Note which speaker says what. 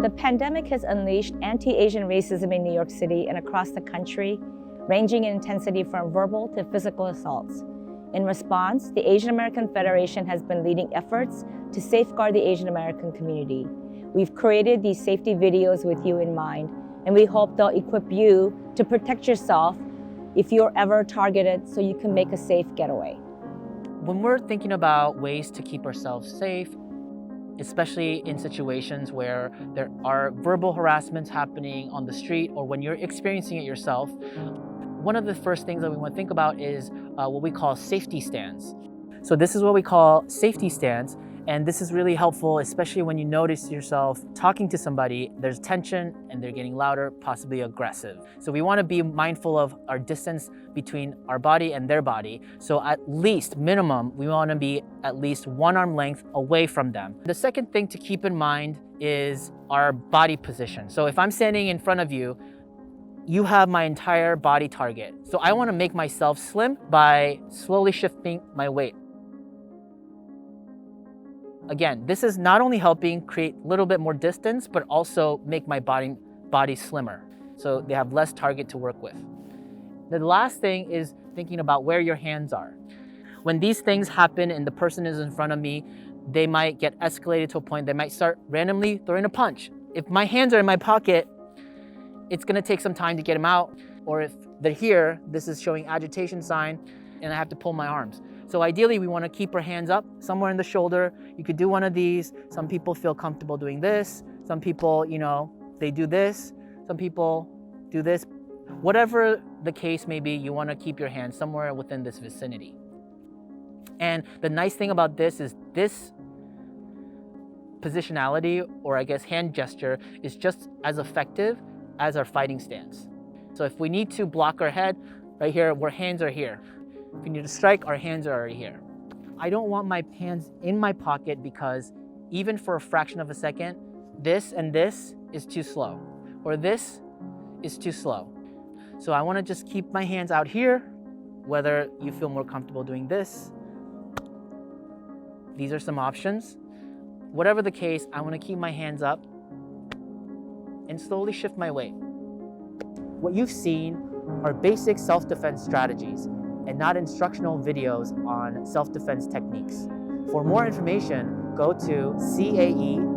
Speaker 1: The pandemic has unleashed anti-Asian racism in New York City and across the country, ranging in intensity from verbal to physical assaults. In response, the Asian American Federation has been leading efforts to safeguard the Asian American community. We've created these safety videos with you in mind, and we hope they'll equip you to protect yourself if you're ever targeted so you can make a safe getaway.
Speaker 2: When we're thinking about ways to keep ourselves safe, especially in situations where there are verbal harassments happening on the street or when you're experiencing it yourself, one of the first things that we want to think about is what we call safety stands. So this is what we call safety stands, and this is really helpful, especially when you notice yourself talking to somebody, there's tension and they're getting louder, possibly aggressive. So we want to be mindful of our distance between our body and their body. So at least, minimum, we want to be at least 1 arm length away from them. The second thing to keep in mind is our body position. So if I'm standing in front of you, you have my entire body target. So I want to make myself slim by slowly shifting my weight. Again, this is not only helping create a little bit more distance, but also make my body slimmer. So they have less target to work with. The last thing is thinking about where your hands are. When these things happen and the person is in front of me, they might get escalated to a point, they might start randomly throwing a punch. If my hands are in my pocket, it's gonna take some time to get them out. Or if they're here, this is showing agitation sign and I have to pull my arms. So ideally, we want to keep our hands up somewhere in the shoulder. You could do one of these. Some people feel comfortable doing this. Some people, they do this. Some people do this. Whatever the case may be, you want to keep your hands somewhere within this vicinity. And the nice thing about this is this positionality, or I guess hand gesture, is just as effective as our fighting stance. So if we need to block our head, right here, our hands are here. If we need to strike, our hands are already here. I don't want my hands in my pocket because even for a fraction of a second, this and this is too slow, or this is too slow. So I want to just keep my hands out here, whether you feel more comfortable doing this. These are some options. Whatever the case, I want to keep my hands up and slowly shift my weight. What you've seen are basic self-defense strategies and not instructional videos on self-defense techniques. For more information, go to caeny.org.